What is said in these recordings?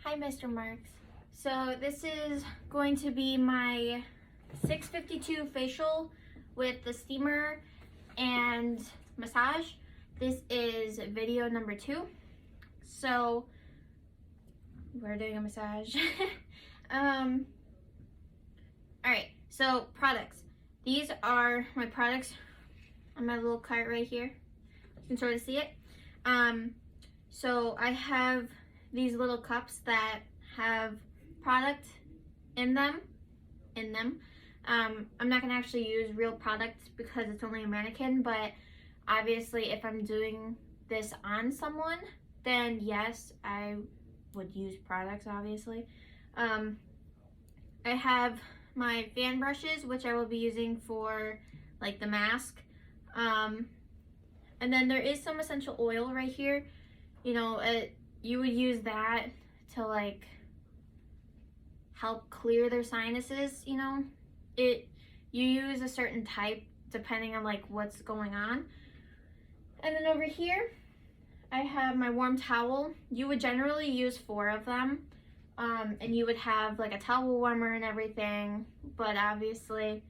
Hi, Mr. Marks. So this is going to be my 652 facial with the steamer and massage. This is video number 2. So we're doing a massage. All right, so products. These are my products on my little cart right here. You can sort of see it. So I have these little cups that have product in them. I'm not gonna actually use real products because it's only a mannequin, but obviously if I'm doing this on someone, then yes, I would use products, obviously. I have my fan brushes, which I will be using for like the mask. And then there is some essential oil right here. You know, you would use that to like help clear their sinuses, you know. You use a certain type depending on like what's going on. And then over here, I have my warm towel. You would generally use 4 of them. And you would have like a towel warmer and everything, but obviously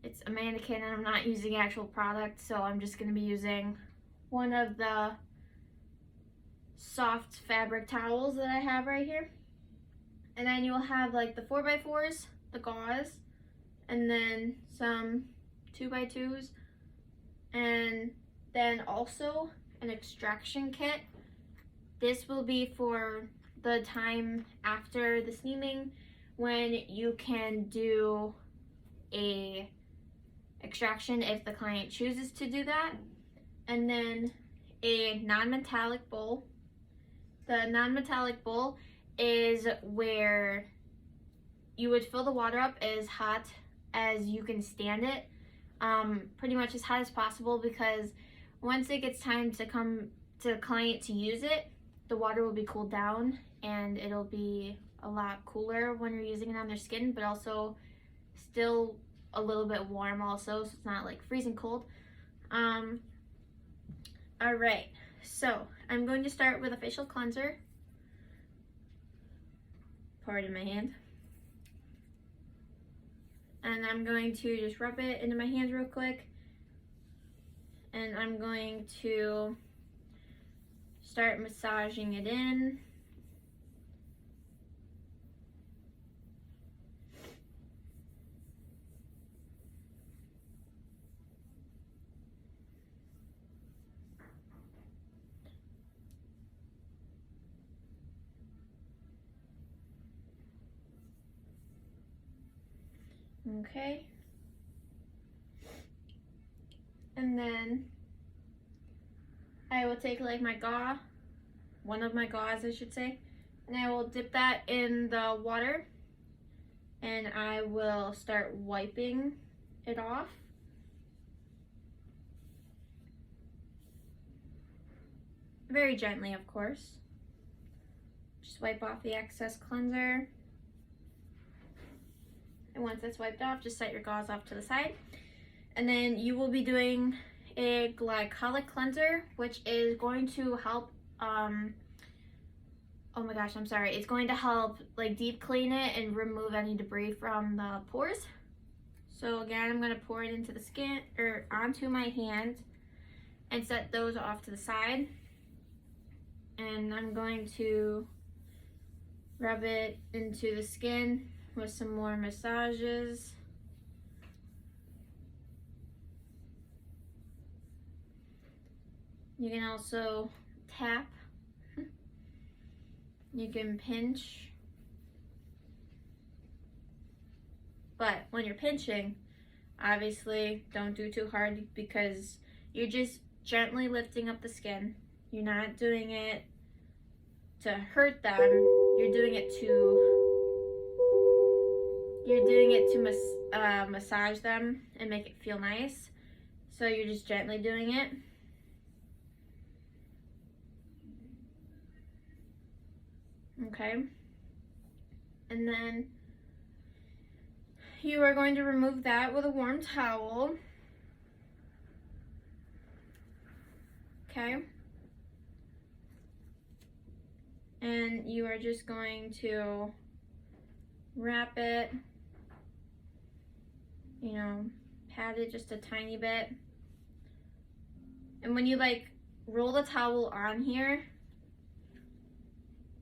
it's a mannequin and I'm not using actual product, so I'm just gonna be using one of the soft fabric towels that I have right here. And then you'll have like the 4x4s, the gauze, and then some 2x2s, and then also an extraction kit. This will be for the time after the steaming when you can do a extraction if the client chooses to do that. And then a non-metallic bowl. The non-metallic bowl is where you would fill the water up as hot as you can stand it, pretty much as hot as possible, because once it gets time to come to the client to use it, the water will be cooled down and it'll be a lot cooler when you're using it on their skin, but also still a little bit warm also, so it's not like freezing cold. All right, so I'm going to start with a facial cleanser. Pour it in my hand. And I'm going to just rub it into my hands real quick. And I'm going to start massaging it in. Okay. And then I will take like my gauze, one of my gauze I should say, and I will dip that in the water and I will start wiping it off. Very gently, of course. Just wipe off the excess cleanser. And once it's wiped off, just set your gauze off to the side. And then you will be doing a glycolic cleanser, which is going to help, oh my gosh, I'm sorry. It's going to help like deep clean it and remove any debris from the pores. So again, I'm gonna pour it into the skin, or onto my hand, and set those off to the side. And I'm going to rub it into the skin with some more massages. You can also tap. You can pinch. But when you're pinching, obviously don't do too hard because you're just gently lifting up the skin. You're not doing it to hurt them. You're doing it to massage them and make it feel nice. So you're just gently doing it. Okay. And then you are going to remove that with a warm towel. Okay. and you are just going to wrap it, you know, pat it just a tiny bit. And when you like roll the towel on here,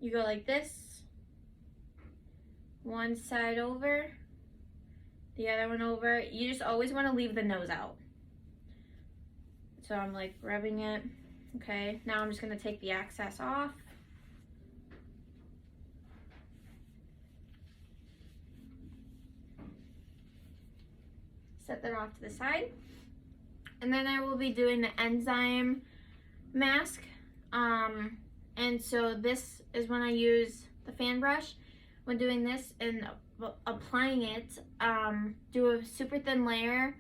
you go like this, one side over, the other one over. You just always want to leave the nose out. So I'm like rubbing it. Okay, now I'm just gonna take the excess off. Set that off to the side. And then I will be doing the enzyme mask. And so this is when I use the fan brush. When doing this and applying it, do a super thin layer.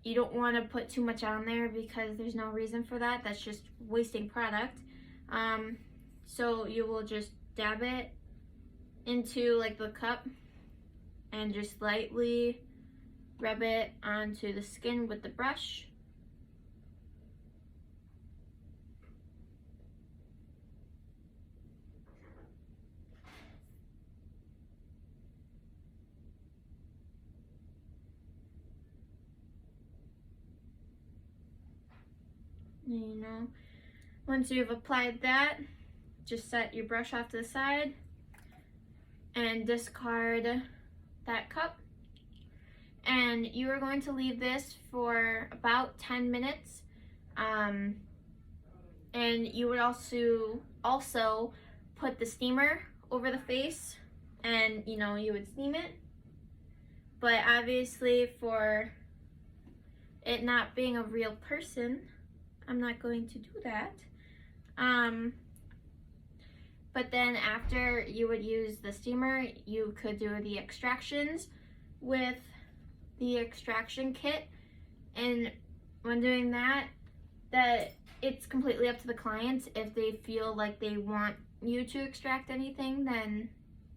You don't want to put too much on there because there's no reason for that. That's just wasting product. So you will just dab it into like the cup and just lightly rub it onto the skin with the brush. You know, once you've applied that, just set your brush off to the side and discard that cup. And you are going to leave this for about 10 minutes. And you would also put the steamer over the face, and you know, you would steam it. But obviously for it not being a real person, I'm not going to do that. But then after you would use the steamer, you could do the extractions with the extraction kit. And when doing that it's completely up to the clients. If they feel like they want you to extract anything, then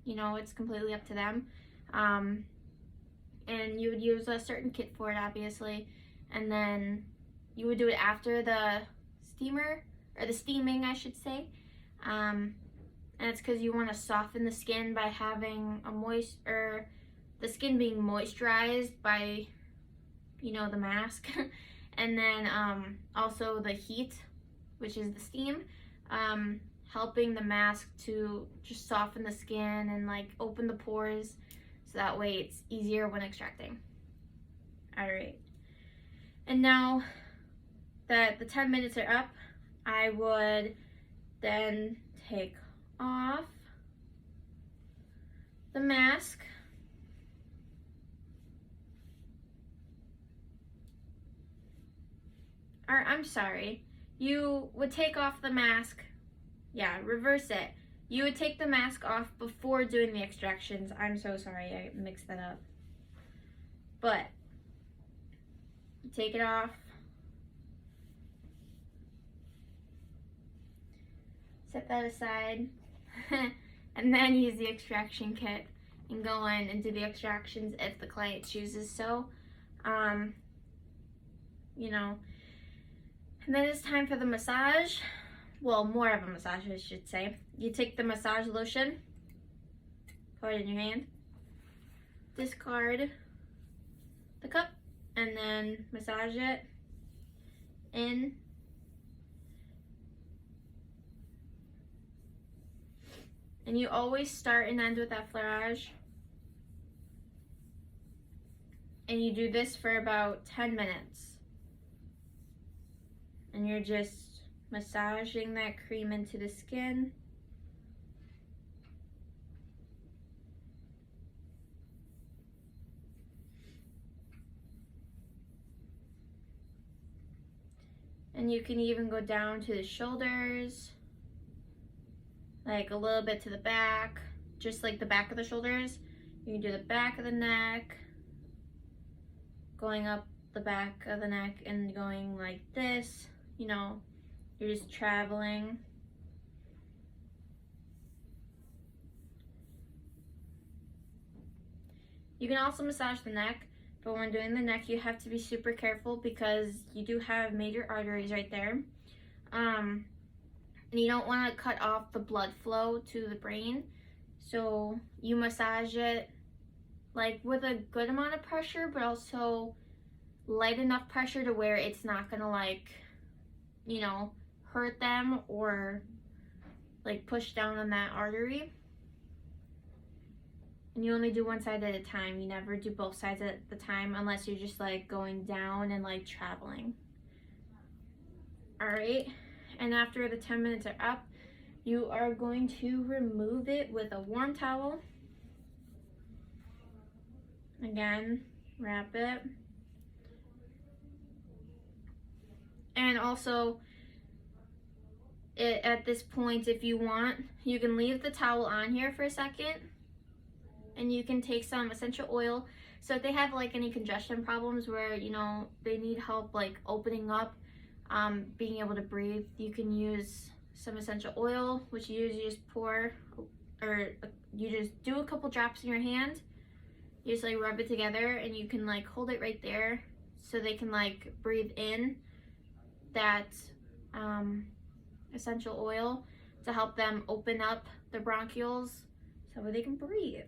you know, it's completely up to them. And you would use a certain kit for it, obviously, and then you would do it after the steamer, or the steaming, I should say. And it's because you want to soften the skin by having the skin being moisturized by, you know, the mask. And then also the heat, which is the steam, helping the mask to just soften the skin and like open the pores, so that way it's easier when extracting. All right. And now that the 10 minutes are up, I would then take off the mask. Or I'm sorry, you would take off the mask. Yeah, reverse it. You would take the mask off before doing the extractions. I'm so sorry, I mixed that up. But you take it off. Set that aside. And then use the extraction kit and go in and do the extractions if the client chooses so. You know. And then it's time for the massage. Well, more of a massage, I should say. You take the massage lotion, put it in your hand, discard the cup, and then massage it in. And you always start and end with that fleurage. And you do this for about 10 minutes. And you're just massaging that cream into the skin. And you can even go down to the shoulders, like a little bit to the back, just like the back of the shoulders. You can do the back of the neck, going up the back of the neck and going like this. You know, you're just traveling. You can also massage the neck, but when doing the neck, you have to be super careful because you do have major arteries right there. and you don't want to cut off the blood flow to the brain. So you massage it like with a good amount of pressure, but also light enough pressure to where it's not gonna like, you know, hurt them or like push down on that artery. And you only do one side at a time. You never do both sides at the time unless you're just like going down and like traveling. All right, and after the 10 minutes are up, you are going to remove it with a warm towel. Again, wrap it. And also, at this point, if you want, you can leave the towel on here for a second, and you can take some essential oil. So if they have like any congestion problems where, you know, they need help like opening up, being able to breathe, you can use some essential oil, which you just pour, or you just do a couple drops in your hand. You just like rub it together, and you can like hold it right there so they can like breathe in that essential oil to help them open up the bronchioles so they can breathe.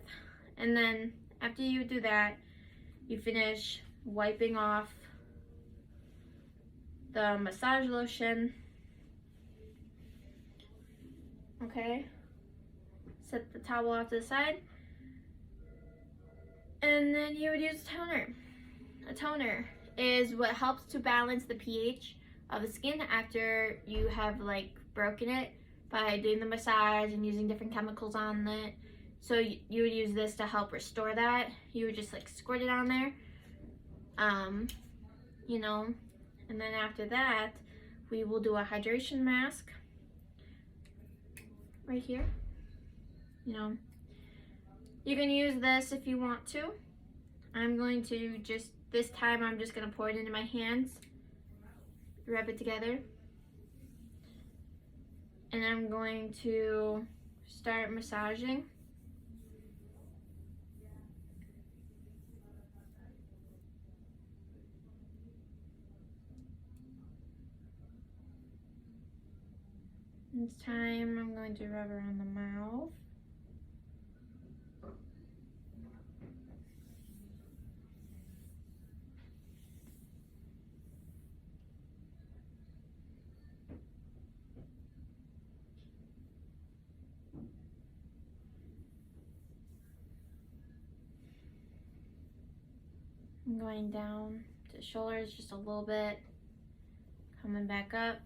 And then after you do that, you finish wiping off the massage lotion. Okay, set the towel off to the side, and then you would use a toner. A toner is what helps to balance the pH of the skin after you have like broken it by doing the massage and using different chemicals on it. So you would use this to help restore that. You would just like squirt it on there, you know, and then after that, we will do a hydration mask right here. You know, you can use this if you want to. I'm going to just, this time I'm just gonna pour it into my hands, rub it together, and I'm going to start massaging. This time I'm going to rub around the mouth. I'm going down to the shoulders just a little bit, coming back up.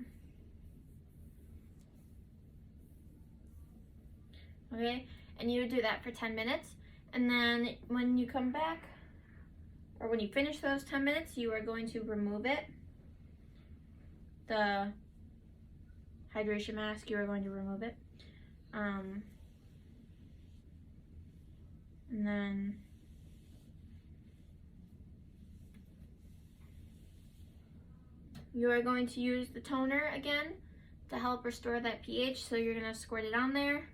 Okay, and you would do that for 10 minutes. And then when you come back, or when you finish those 10 minutes, you are going to remove it. The hydration mask, you are going to remove it. And then you are going to use the toner again to help restore that pH. So you're gonna squirt it on there.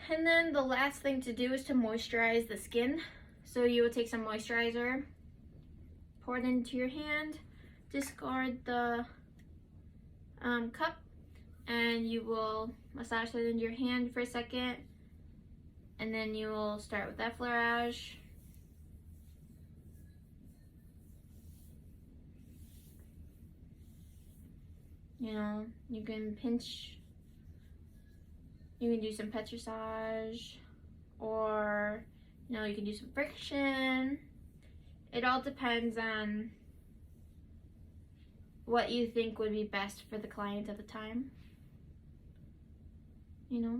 And then the last thing to do is to moisturize the skin. So you will take some moisturizer, pour it into your hand, discard the cup, and you will massage it into your hand for a second. And then you will start with effleurage. You know, you can pinch, you can do some petrissage, or, you know, you can do some friction. It all depends on what you think would be best for the client at the time, you know.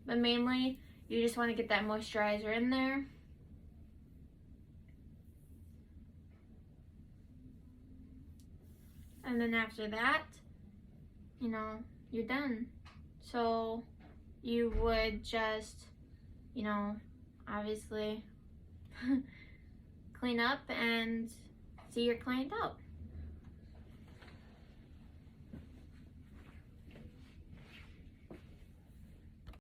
But mainly, you just want to get that moisturizer in there. And then after that, you know, you're done. So you would just, you know, obviously clean up and see your client out.